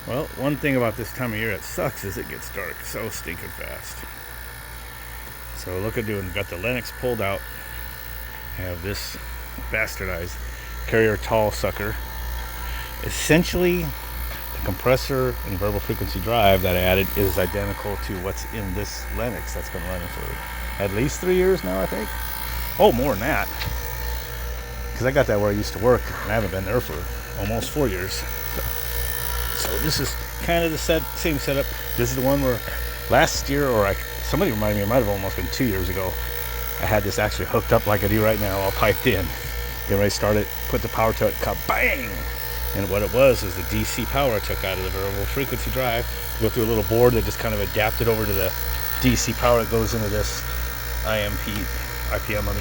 Well, one thing about this time of year that sucks is it gets dark so stinking fast. So look at doing, got the Lennox pulled out. I have this bastardized carrier tall sucker. Essentially, the compressor and variable frequency drive that I added is identical to what's in this Lennox that's been running for at least 3 years now, I think. Oh, more than that. Because I got that where I used to work, and I haven't been there for almost 4 years. So this is kind of the same setup. This is the one where last year, somebody reminded me, it might have almost been 2 years ago, I had this actually hooked up like I do right now, all piped in. Get ready to start it, put the power to it, bang! And what it was the DC power I took out of the variable frequency drive, go through a little board that just kind of adapted over to the DC power that goes into this IPM,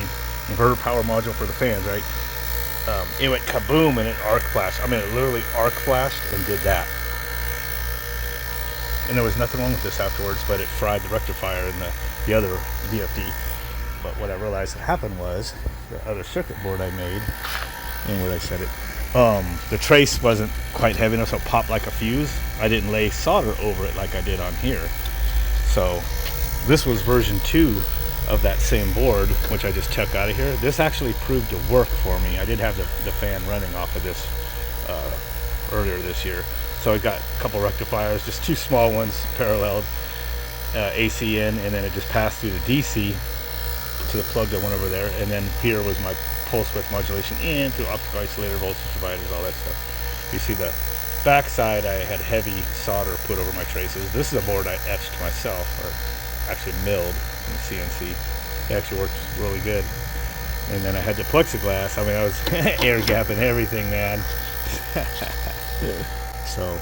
inverter power module for the fans, right? It went kaboom and it arc flashed. I mean, it literally arc flashed and did that. And there was nothing wrong with this afterwards, but it fried the rectifier and the other VFD. But what I realized that happened was the other circuit board I made, and where I set it, the trace wasn't quite heavy enough, so it popped like a fuse. I didn't lay solder over it like I did on here. So this was version 2 of that same board, which I just took out of here. This actually proved to work for me. I did have the fan running off of this earlier this year. So I got a couple rectifiers, just 2 small ones paralleled, AC in, and then it just passed through the DC to the plug that went over there. And then here was my pulse width modulation in through optical isolator, voltage dividers, all that stuff. You see the back side, I had heavy solder put over my traces. This is a board I etched myself, or actually milled in CNC. It actually worked really good. And then I had the plexiglass. I mean, I was air gapping everything, man. So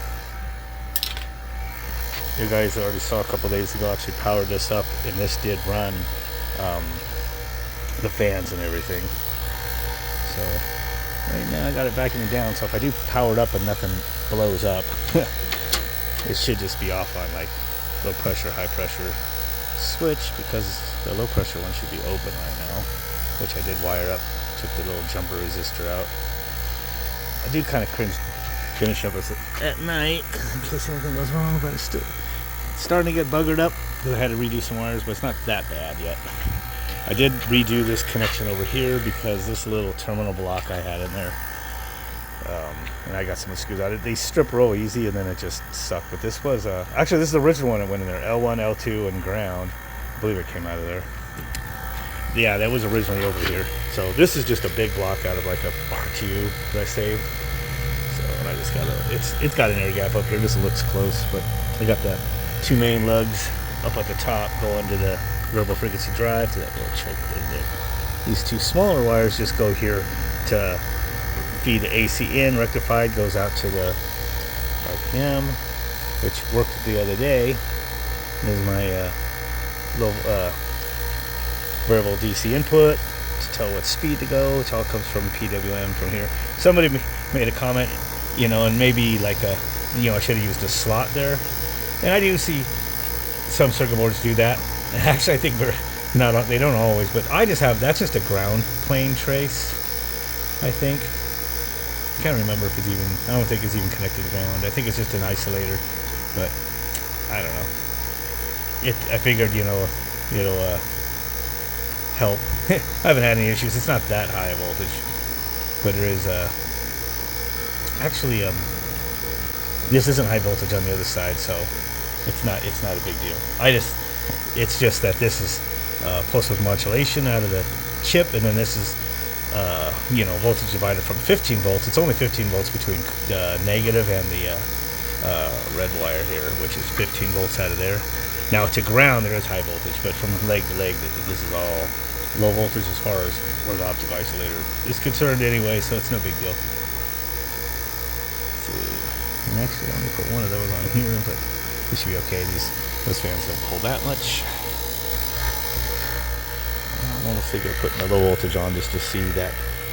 you guys already saw a couple days ago, I actually powered this up, and this did run the fans and everything. So right now I got it vacuuming down, so if I do power it up and nothing blows up, it should just be off on like low pressure, high pressure switch, because the low pressure one should be open right now, which I did wire up. Took the little jumper resistor out. I do kind of cringe finish up with it at night in case anything goes wrong, but it's still starting to get buggered up because I had to redo some wires, but it's not that bad yet. I did redo this connection over here because this little terminal block I had in there, and I got some screws out. They strip real easy, and then it just sucked. But this was actually, this is the original one that went in there, L1, L2, and ground. I believe it came out of there. Yeah, that was originally over here. So this is just a big block out of like a RTU that I saved. So, and I just got it's got an air gap up here. This looks close, but I got the 2 main lugs up at the top going to the variable frequency drive to that little choke lid there. These 2 smaller wires just go here to feed the AC in. Rectified goes out to the RPM, which worked the other day. This is my little variable DC input to tell what speed to go, which all comes from PWM from here. Somebody made a comment, and maybe like I should have used a slot there. And I do see some circuit boards do that. Actually, I think they don't always, but I just have, that's just a ground plane trace, I think. I can't remember if I don't think it's even connected to ground. I think it's just an isolator, but I don't know. I figured, it'll help. I haven't had any issues. It's not that high a voltage, but there is actually this isn't high voltage on the other side, so it's not a big deal. It's just that this is pulse width modulation out of the chip, and then this is voltage divider from 15 volts. It's only 15 volts between negative and the red wire here, which is 15 volts out of there. Now to ground there is high voltage, but from leg to leg this is all low voltage as far as where the optical isolator is concerned anyway, so it's no big deal. Let's see. And actually, I'm going to put one of those on here, but this should be okay. Those fans don't pull that much. I'm almost thinking of putting a low voltage on just to see that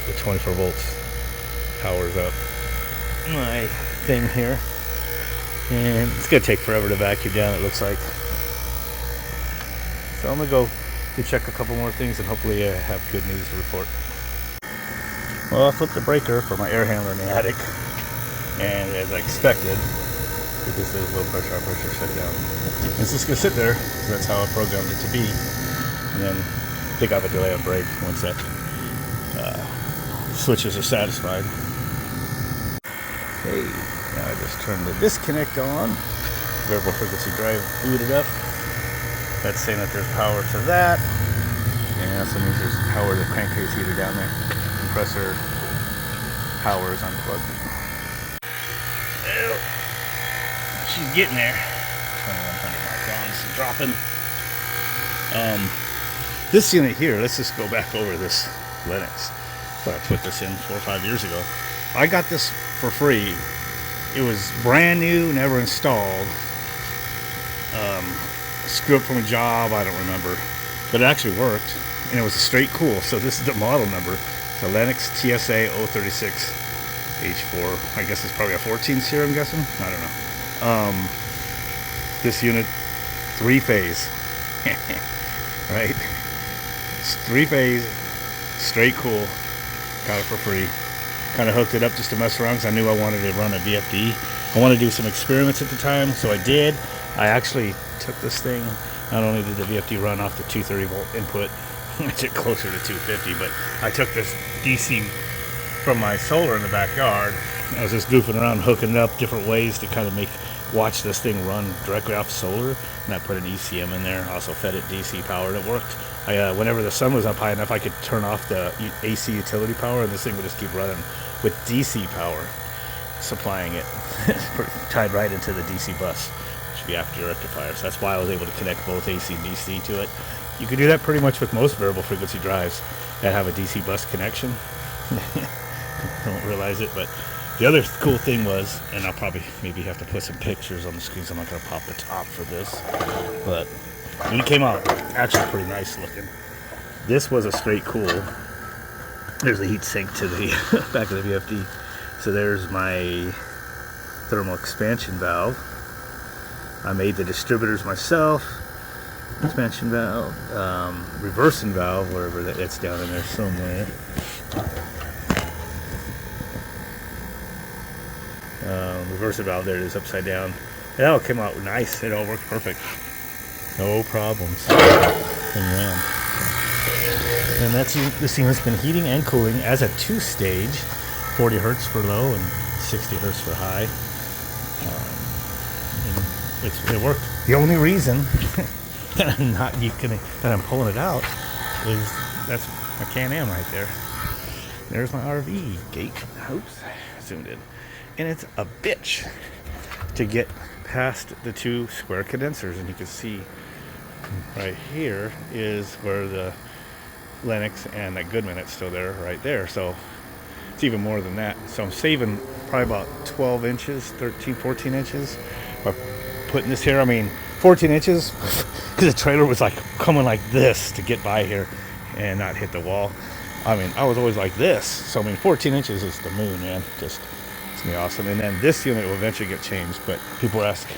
the 24 volts powers up my thing here. And it's going to take forever to vacuum down, it looks like. So I'm going to go check a couple more things and hopefully have good news to report. Well, I flipped the breaker for my air handler in the attic, and as I expected, It just says low pressure, high pressure shutdown. It's just gonna sit there, because that's how I programmed it to be. And then pick up a delay on brake once that switches are satisfied. Okay, now I just turn the disconnect on. Variable frequency drive booted up. That's saying that there's power to that. And that also means there's power to the crankcase heater down there. Compressor power is unplugged. Well, she's getting there. 2100 microns dropping. This unit here, let's just go back over this Lennox. So I put this in 4 or 5 years ago. I got this for free. It was brand new, never installed. Screw up from a job, I don't remember. But it actually worked. And it was a straight cool. So this is the model number. The Lennox TSA 036 H4. I guess it's probably a 14 here, I'm guessing. I don't know. This unit, 3-phase. Right? It's 3-phase, straight cool. Got it for free. Kind of hooked it up just to mess around because I knew I wanted to run a VFD. I wanted to do some experiments at the time, so I did. I actually took this thing. Not only did the VFD run off the 230 volt input, which is closer to 250, but I took this DC from my solar in the backyard. I was just goofing around, hooking it up different ways to kind of watch this thing run directly off solar. And I put an ECM in there. Also fed it DC power, and it worked. Whenever the sun was up high enough, I could turn off the AC utility power, and this thing would just keep running with DC power supplying it. Tied right into the DC bus. Should be after your rectifier. So that's why I was able to connect both AC and DC to it. You can do that pretty much with most variable frequency drives that have a DC bus connection. Don't realize it, but the other cool thing was, and I'll probably maybe have to put some pictures on the screen, so I'm not going to pop the top for this, but when it came out, actually pretty nice looking. This was a straight cool. There's the heat sink to the back of the VFD. So there's my thermal expansion valve. I made the distributors myself. Expansion valve, reversing valve, wherever it's down in there somewhere. Reversing valve, there it is, upside down. It all came out nice. It all worked perfect. No problems. And this unit's been heating and cooling as a 2-stage, 40 hertz for low and 60 hertz for high. It worked. The only reason that I'm pulling it out is that's my Can-Am right there. There's my RV gate. Oops, zoomed in. And it's a bitch to get past the 2 square condensers, and you can see right here is where the Lennox and that Goodman, it's still there right there. So it's even more than that. So I'm saving probably about 12 inches, 13, 14 inches by putting this here. I mean, 14 inches because the trailer was like coming like this to get by here and not hit the wall. I mean, I was always like this. So I mean, 14 inches is the moon, man. Just, it's gonna be awesome. And then this unit will eventually get changed, but people were asking,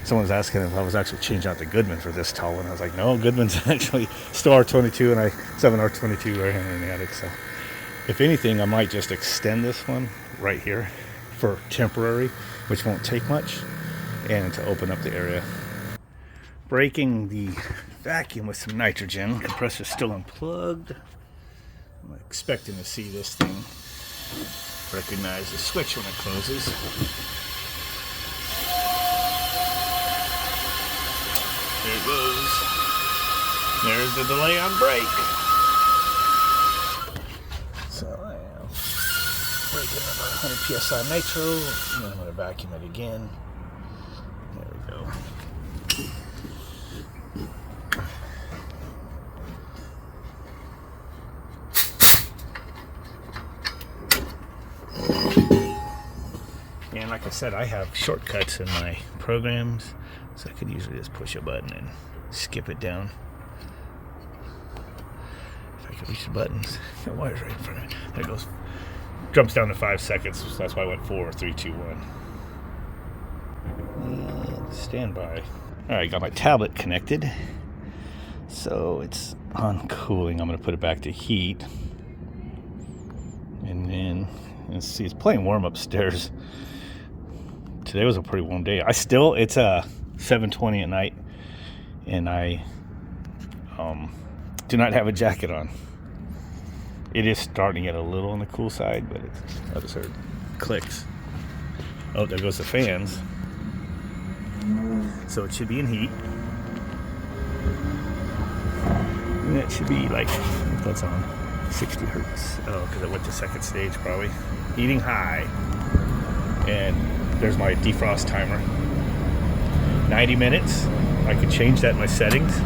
someone's asking if I was actually changing out the Goodman for this tall one. I was like, no, Goodman's actually still R22, and I still have an R22 right here in the attic. So if anything, I might just extend this one right here for temporary, which won't take much, and to open up the area. Breaking the vacuum with some nitrogen. Compressor's still unplugged. I'm expecting to see this thing recognize the switch when it closes. There it goes. There's the delay on brake. So I am breaking about 100 psi nitro, and then I'm going to vacuum it again. There we go. And like I said, I have shortcuts in my programs, so I could usually just push a button and skip it down. If I could reach the buttons, the wire's right in front of me. There it goes. Jumps down to 5 seconds, so that's why I went 4, 3, 2, 1. And stand by. All right, got my tablet connected, so it's on cooling. I'm going to put it back to heat, and then let's see, it's playing warm upstairs today was a pretty warm day. It's 7:20 at night, and I do not have a jacket on. It is starting to get a little on the cool side, but I just heard clicks. Oh, there goes the fans. So it should be in heat. And it should be like, that's on 60 hertz. Oh, because it went to second stage probably. Heating high. And there's my defrost timer. 90 minutes. I can change that in my settings.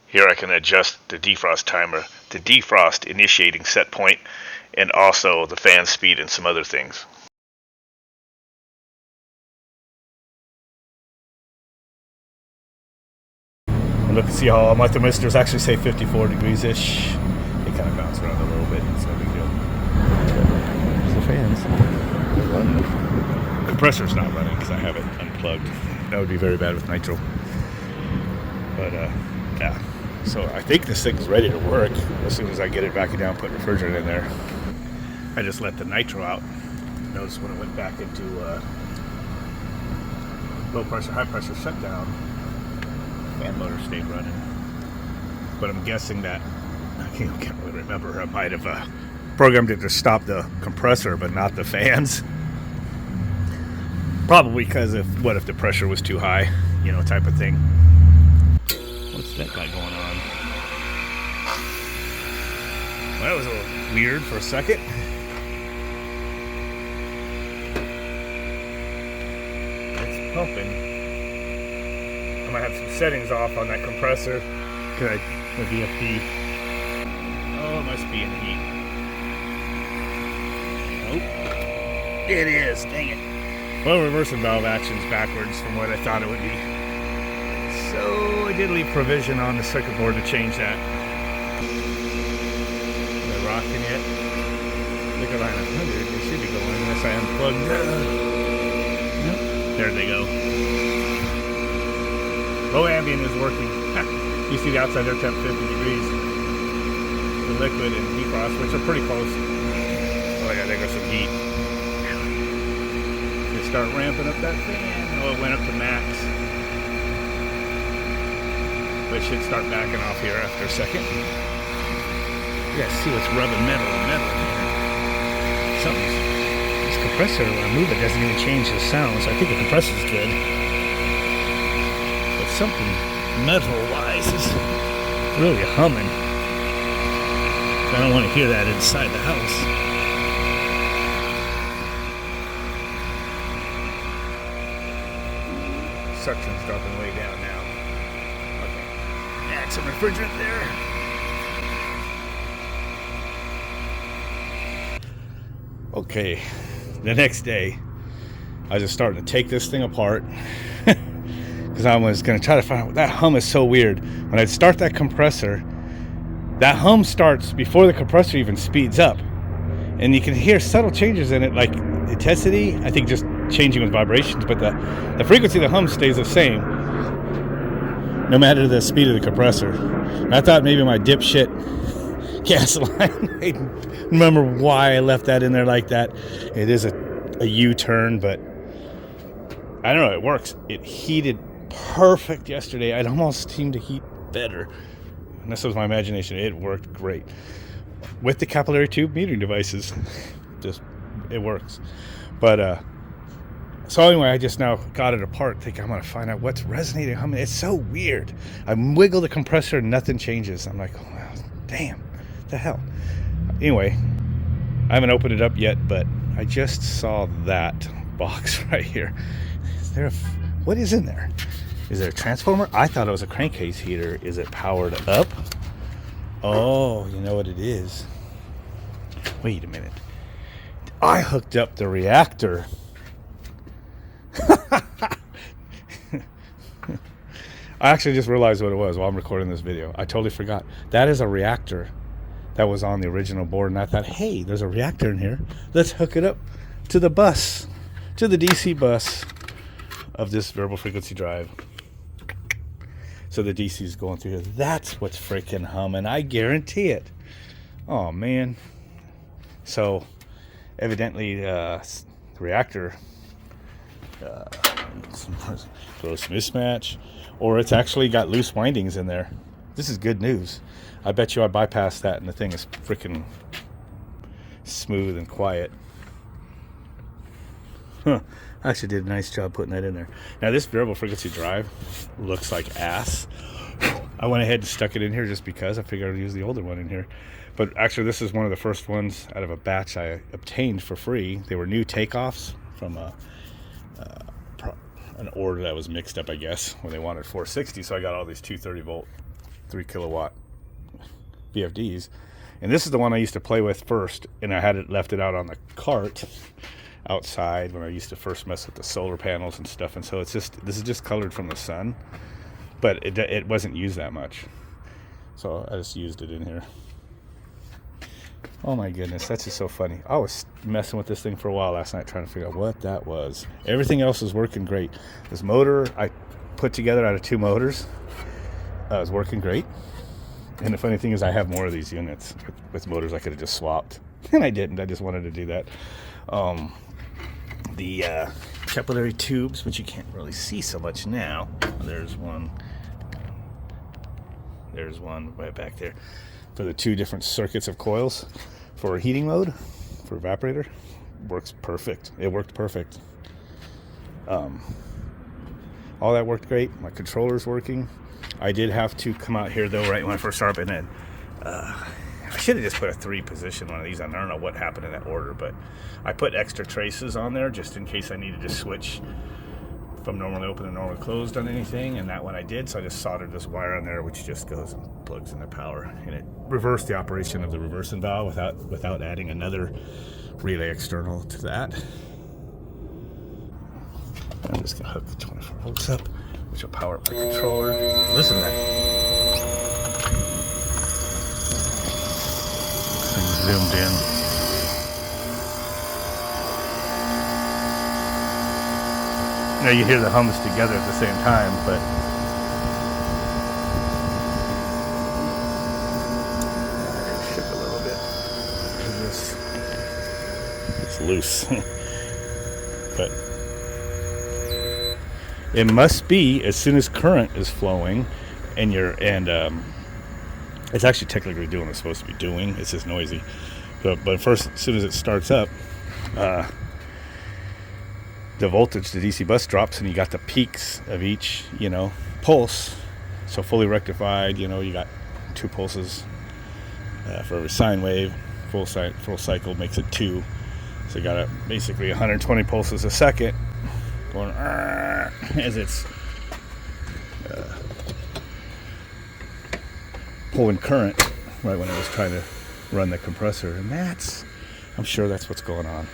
Here I can adjust the defrost timer, the defrost initiating set point, and also the fan speed and some other things. And look and see how my thermistors actually say 54 degrees-ish. They kind of bounce around a little bit. It's no big deal. There's the fans. They're running. Compressor's not running because I have it unplugged. That would be very bad with nitro. But yeah. So I think this thing's ready to work as soon as I get it back down, put refrigerant in there. I just let the nitro out. Notice when it went back into low pressure, high pressure shutdown, fan motor stayed running. But I'm guessing that, I can't really remember, I might have programmed it to stop the compressor but not the fans. Probably because of what if the pressure was too high, you know, type of thing. What's that guy going on? Well, that was a little weird for a second. It's pumping. I might have some settings off on that compressor. The VFD. Oh, it must be in heat. Nope. It is, dang it. Well, reversing valve action's backwards from what I thought it would be. So I did leave provision on the circuit board to change that. They're rocking yet. Look at line 100. They should be going unless I unplug. Nope. There they go. Low ambient is working. You see the outside air temp 50 degrees. The liquid and defrost, which are pretty close. Oh yeah, there goes some heat. They start ramping up that fan. Oh, it went up to max. But it should start backing off here after a second. You guys see what's rubbing metal on metal here. This compressor, when I move it, doesn't even change the sound, so I think the compressor's good. But something metal-wise is really humming. I don't want to hear that inside the house. Suction's dropping way down now. Add some refrigerant there. Okay, the next day, I was just starting to take this thing apart because I was going to try to find out. That hum is so weird. When I start that compressor, that hum starts before the compressor even speeds up. And you can hear subtle changes in it, like intensity, I think just changing with vibrations, but the frequency of the hum stays the same no matter the speed of the compressor. And I thought maybe my dipshit gas line, I remember why I left that in there like that. It is a U-turn, but I don't know, it works. It heated perfect yesterday. It almost seemed to heat better. And this was my imagination. It worked great. With the capillary tube metering devices, it works. But so anyway, I just now got it apart, thinking I'm going to find out what's resonating. I mean, it's so weird. I wiggle the compressor and nothing changes. I'm like, oh, damn, the hell. Anyway, I haven't opened it up yet, but I just saw that box right here. What is in there? Is there a transformer? I thought it was a crankcase heater. Is it powered up? Oh, you know what it is. Wait a minute. I hooked up the reactor. I actually just realized what it was while I'm recording this video. I totally forgot. That is a reactor that was on the original board, and I thought, hey, there's a reactor in here. Let's hook it up to the bus, to the DC bus of this variable frequency drive. So the DC is going through here. That's what's freaking humming. I guarantee it. Oh, man. So evidently the reactor Some gross mismatch, or it's actually got loose windings in there. This is good news. I bet you I bypassed that and the thing is freaking smooth and quiet. Huh. I actually did a nice job putting that in there. Now this variable frequency drive looks like ass. I went ahead and stuck it in here just because I figured I'd use the older one in here. But actually this is one of the first ones out of a batch I obtained for free. They were new takeoffs from an order that was mixed up, I guess, when they wanted 460. So I got all these 230 volt, 3 kilowatt VFDs. And this is the one I used to play with first, and I had left it out on the cart outside when I used to first mess with the solar panels and stuff. And so it's just, this is just colored from the sun, but it wasn't used that much. So I just used it in here. Oh my goodness, that's just so funny. I was messing with this thing for a while last night trying to figure out what that was. Everything else is working great. This motor I put together out of 2 motors is working great. And the funny thing is I have more of these units with motors I could have just swapped. And I didn't. I just wanted to do that. The capillary tubes, which you can't really see so much now. There's one right back there. For the 2 different circuits of coils for heating mode, for evaporator, works perfect. It worked perfect. All that worked great. My controller's working. I did have to come out here though right when I first started, and I should have just put a 3 position one of these on. I don't know what happened in that order, but I put extra traces on there just in case I needed to switch from normally open to normally closed on anything, and that one I did. So I just soldered this wire on there, which just goes and plugs into power, and it reversed the operation of the reversing valve without adding another relay external to that. I'm just gonna hook the 24 volts up, which will power up my controller. Listen to that. This thing's zoomed in. Now you hear the hums together at the same time, but ship a little bit. It's loose, but it must be as soon as current is flowing, and it's actually technically doing what it's supposed to be doing. It's just noisy, but first, as soon as it starts up, the voltage, the DC bus drops, and you got the peaks of each, pulse. So fully rectified, you got 2 pulses for every sine wave. Full cycle makes it 2. So you got basically 120 pulses a second going as it's pulling current right when it was trying to run the compressor. And I'm sure that's what's going on.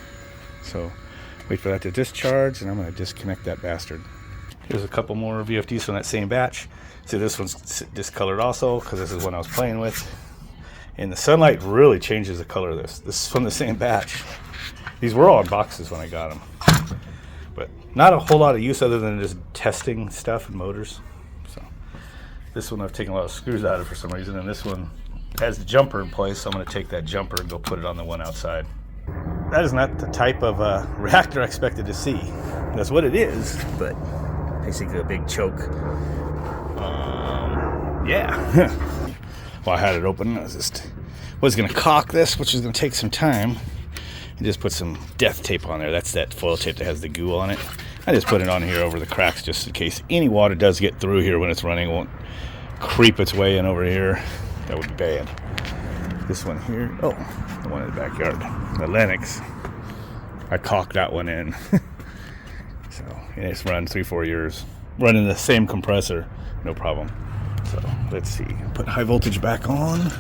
So wait for that to discharge, and I'm going to disconnect that bastard. Here's a couple more VFDs from that same batch. See, this one's discolored also because this is one I was playing with. And the sunlight really changes the color of this. This is from the same batch. These were all in boxes when I got them. But not a whole lot of use other than just testing stuff and motors. So this one I've taken a lot of screws out of for some reason, and this one has the jumper in place, so I'm going to take that jumper and go put it on the one outside. That is not the type of reactor I expected to see. That's what it is, but basically a big choke. Yeah. Well, I had it open. I was going to caulk this, which is going to take some time, and just put some death tape on there. That's that foil tape that has the goo on it. I just put it on here over the cracks just in case any water does get through here when it's running. It won't creep its way in over here. That would be bad. This one here, the one in the backyard, the Lennox, I caulked that one in. So, and it's run 3-4 years, running the same compressor, no problem. So let's see, put high voltage back on.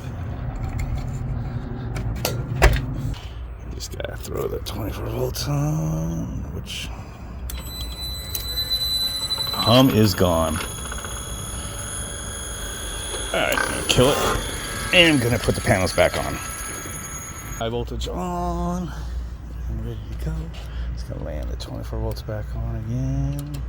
Just gotta throw the 24 volts on, which hum is gone. All right, I'm gonna kill it. And I'm gonna put the panels back on. High voltage on. I'm ready to go. Just gonna land the 24 volts back on again.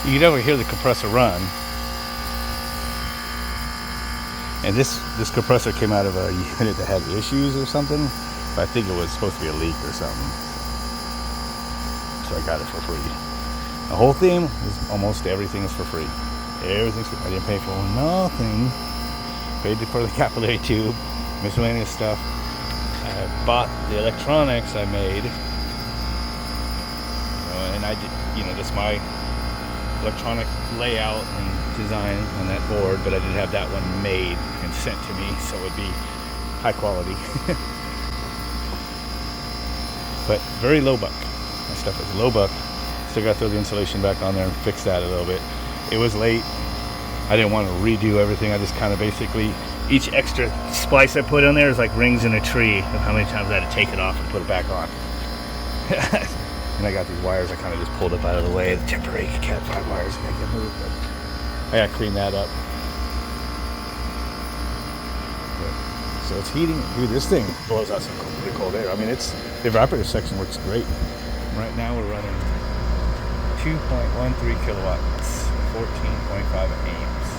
You can never hear the compressor run. And this compressor came out of a unit that had issues or something. But I think it was supposed to be a leak or something. So I got it for free. The whole thing is almost everything is for free. Everything's free. I didn't pay for nothing. Paid for the capillary tube, miscellaneous stuff. I bought the electronics I made. And I did, that's my electronic layout and design on that board, but I did have that one made and sent to me, so it would be high quality. But very low buck. My stuff is low buck. Still got to throw the insulation back on there and fix that a little bit. It was late. I didn't want to redo everything. I just kind of basically, each extra splice I put on there is like rings in a tree of how many times I had to take it off and put it back on. And I got these wires I kind of just pulled up out of the way, the temporary Cat 5 wires. I gotta get moved, but I gotta clean that up. So it's heating. Dude, this thing blows out some pretty cold air. I mean, the evaporator section works great. Right now we're running 2.13 kilowatts, 14.5 amps.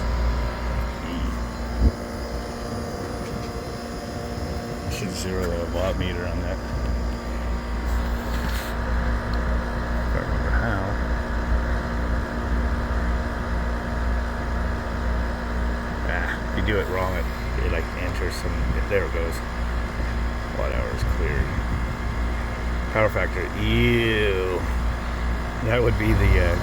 I should zero the watt meter on that. I don't remember how. If you do it wrong, it like enters some. There it goes. Watt hours cleared. Power factor. Ew. That would be the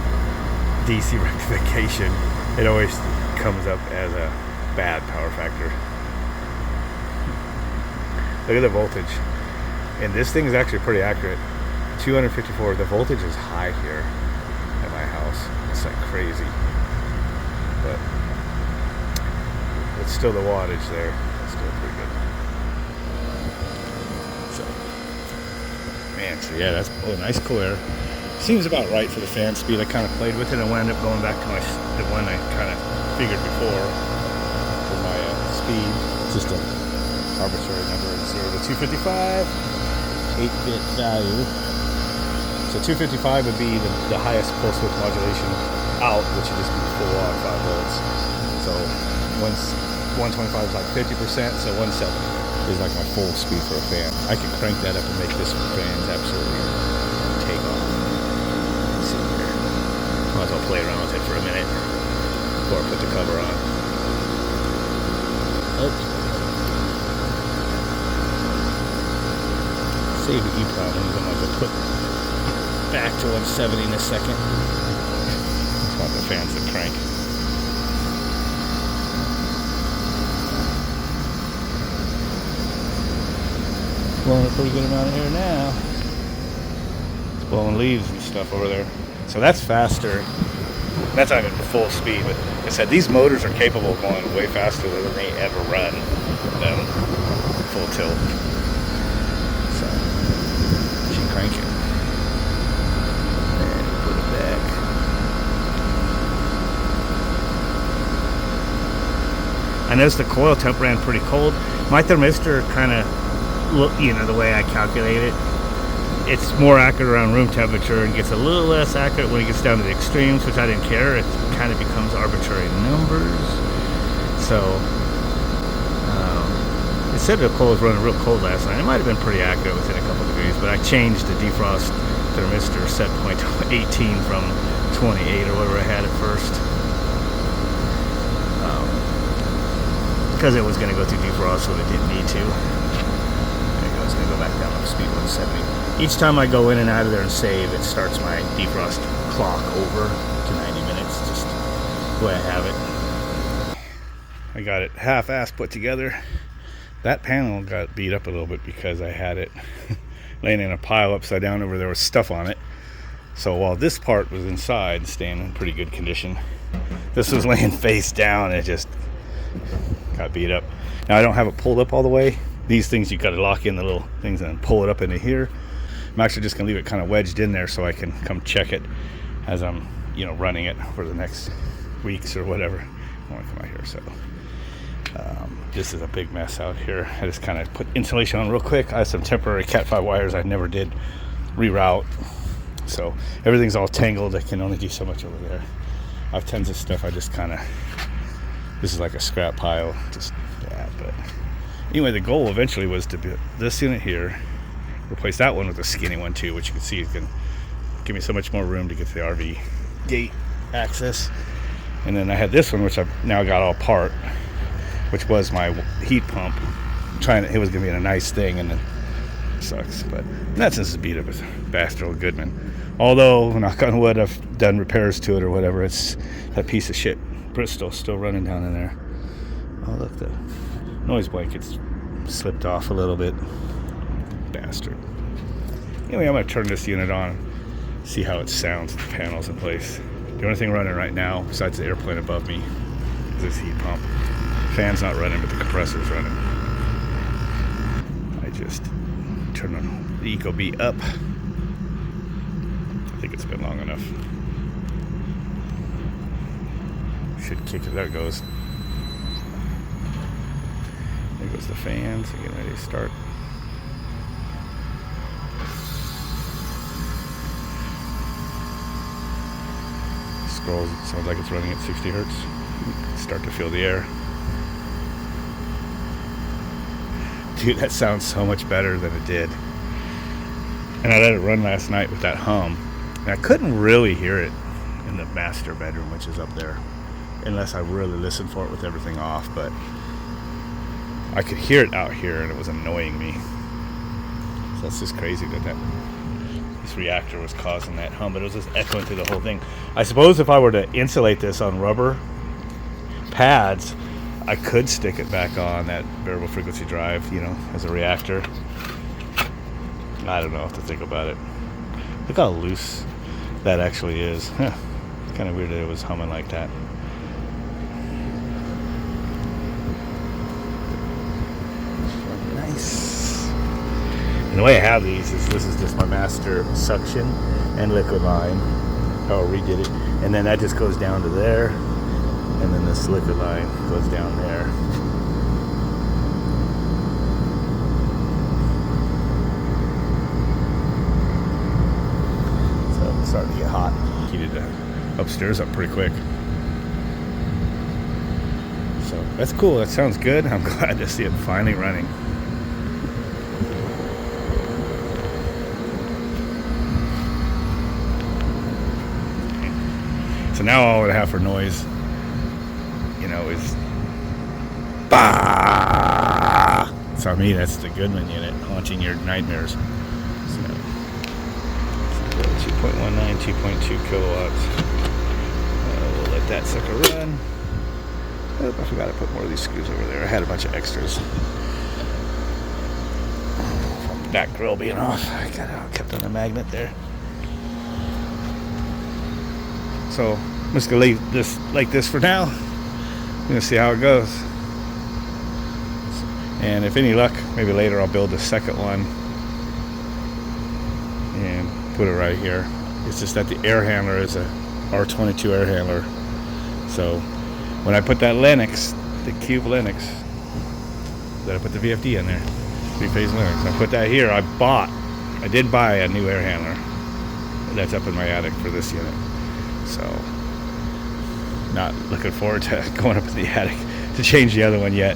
DC rectification. It always comes up as a bad power factor. Look at the voltage. And this thing is actually pretty accurate. 254. The voltage is high here at my house. It's like crazy. But it's still the wattage there. It's still pretty good. So yeah, that's nice cool air. Seems about right for the fan speed. I kind of played with it and wound up going back to the one I kind of figured before for my speed. It's just an arbitrary number of 0 to 255, 8-bit value. So 255 would be the highest pulse width modulation out, which would just be full on 5 volts. So 125 is like 50%, so 170 is like my full speed for a fan. I could crank that up and make this fan absolutely take off. Let's see here. Might as well play around with it for a minute before I put the cover on. Oops. Save the E problems. I'm going to put back to 170 in a second. Just want the fans to crank. Blowing a pretty good amount of air now. It's blowing leaves and stuff over there. So that's faster. That's not even full speed, but like I said, these motors are capable of going way faster than they ever run them full tilt. So she crank it. And put it back. I noticed the coil temp ran pretty cold. My thermistor kind of, the way I calculate it, it's more accurate around room temperature and gets a little less accurate when it gets down to the extremes, which I didn't care. It kind of becomes arbitrary numbers. So it said the coil was running real cold last night. It might have been pretty accurate within a couple degrees, but I changed the defrost thermistor set point to 18 from 28 or whatever I had at first, because it was going to go through defrost when it didn't need to. It's going to go back down to speed 170. Each time I go in and out of there and save, it starts my defrost clock over to 90 minutes, just the way I have it. I got it half-assed put together. That panel got beat up a little bit because I had it laying in a pile upside down over there with stuff on it. So while this part was inside, staying in pretty good condition, this was laying face down and it just got beat up. Now I don't have it pulled up all the way. These things you got to lock in the little things and pull it up into here. I'm actually just gonna leave it kind of wedged in there so I can come check it as I'm running it for the next weeks or whatever. I want to come out here. So this is a big mess out here. I just kind of put insulation on real quick. I have some temporary Cat 5 wires I never did reroute, so everything's all tangled. I can only do so much over there. I have tons of stuff. I just kind of, this is like a scrap pile, just that. But anyway, the goal eventually was to build this unit here, replace that one with a skinny one too, which you can see it can give me so much more room to get to the RV gate access. And then I had this one, which I've now got all apart, which was my heat pump. It was gonna be a nice thing, and then it sucks. But in that sense, it's beat up with bastard old Goodman. Although, knock on wood, I've done repairs to it or whatever. It's that piece of shit Bristol still running down in there. Oh look, the noise blanket's slipped off a little bit. Bastard. Anyway, I'm gonna turn this unit on, see how it sounds with the panels in place. The only thing running right now, besides the airplane above me, is this heat pump. The fan's not running, but the compressor's running. I just turned the Ecobee up. I think it's been long enough. Should kick it. There it goes. There goes the fans. Getting ready to start. Scrolls. It sounds like it's running at 60 hertz. Start to feel the air. Dude, that sounds so much better than it did. And I let it run last night with that hum. And I couldn't really hear it in the master bedroom, which is up there, unless I really listened for it with everything off. But I could hear it out here, and it was annoying me. So that's just crazy that this reactor was causing that hum, but it was just echoing through the whole thing. I suppose if I were to insulate this on rubber pads, I could stick it back on that variable frequency drive, you know, as a reactor. I don't know what to think about it. Look how loose that actually is. Huh. Kind of weird that it was humming like that. Nice. And the way I have these is this is just my master suction and liquid line. Oh, redid it. And then that just goes down to there. And then this liquid line goes down there. So it's starting to get hot. Heated upstairs up pretty quick. So that's cool. That sounds good. I'm glad to see it finally running. So now all I have for noise, you know, is bah! So me, that's the Goodman unit haunting your nightmares. So 2.19, 2.2 kilowatts. We'll let that sucker run. Oh, I forgot to put more of these screws over there. I had a bunch of extras. From the back grill being off, I kept on a magnet there. So I'm just gonna leave this like this for now. I'm gonna see how it goes. And if any luck, maybe later I'll build a second one and put it right here. It's just that the air handler is a R22 air handler. So when I put that Lennox, the Cube Lennox, that I put the VFD in there, 3-phase Lennox, I put that here. I did buy a new air handler that's up in my attic for this unit. So not looking forward to going up in the attic to change the other one yet.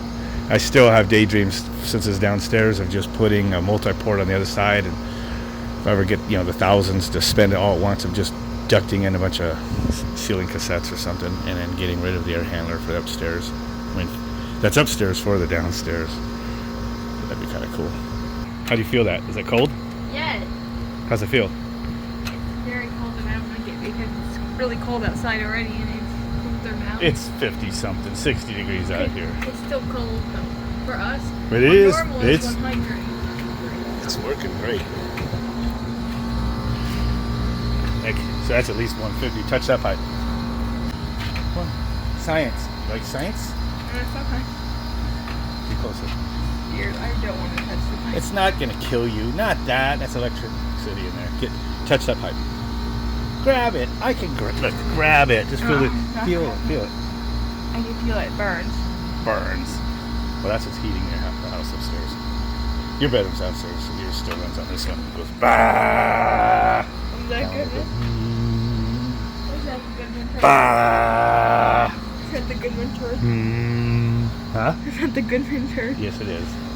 I still have daydreams since it's downstairs of just putting a multi-port on the other side, and if I ever get, you know, the thousands to spend it all at once, of just ducting in a bunch of ceiling cassettes or something and then getting rid of the air handler for the upstairs. I mean, that's upstairs for the downstairs. That'd be kind of cool. How do you feel that? Is it cold? Yes. How's it feel? Very cold, and I don't like it because it's really cold outside already, and it's colder now. It's 50 something, 60 degrees out here. It's still cold though, for us. But it is. Normal It's 100. It's working great. So that's at least 150. Touch that pipe. Science. You like science? It's okay. Get closer. Weird. I don't want to touch the pipe. It's not gonna kill you. Not that. That's electricity in there. Touch that pipe. Grab it. I can grab it. Just feel it. Feel it. Feel it. I can feel it burns. Burns. Well, that's what's heating the house upstairs. Your bedroom's downstairs, so yours still runs on this one. It goes bah. Is that good? Is that good? Ah. Is that the Goodman turd? Huh? Is that the Goodman turd? Yes, it is.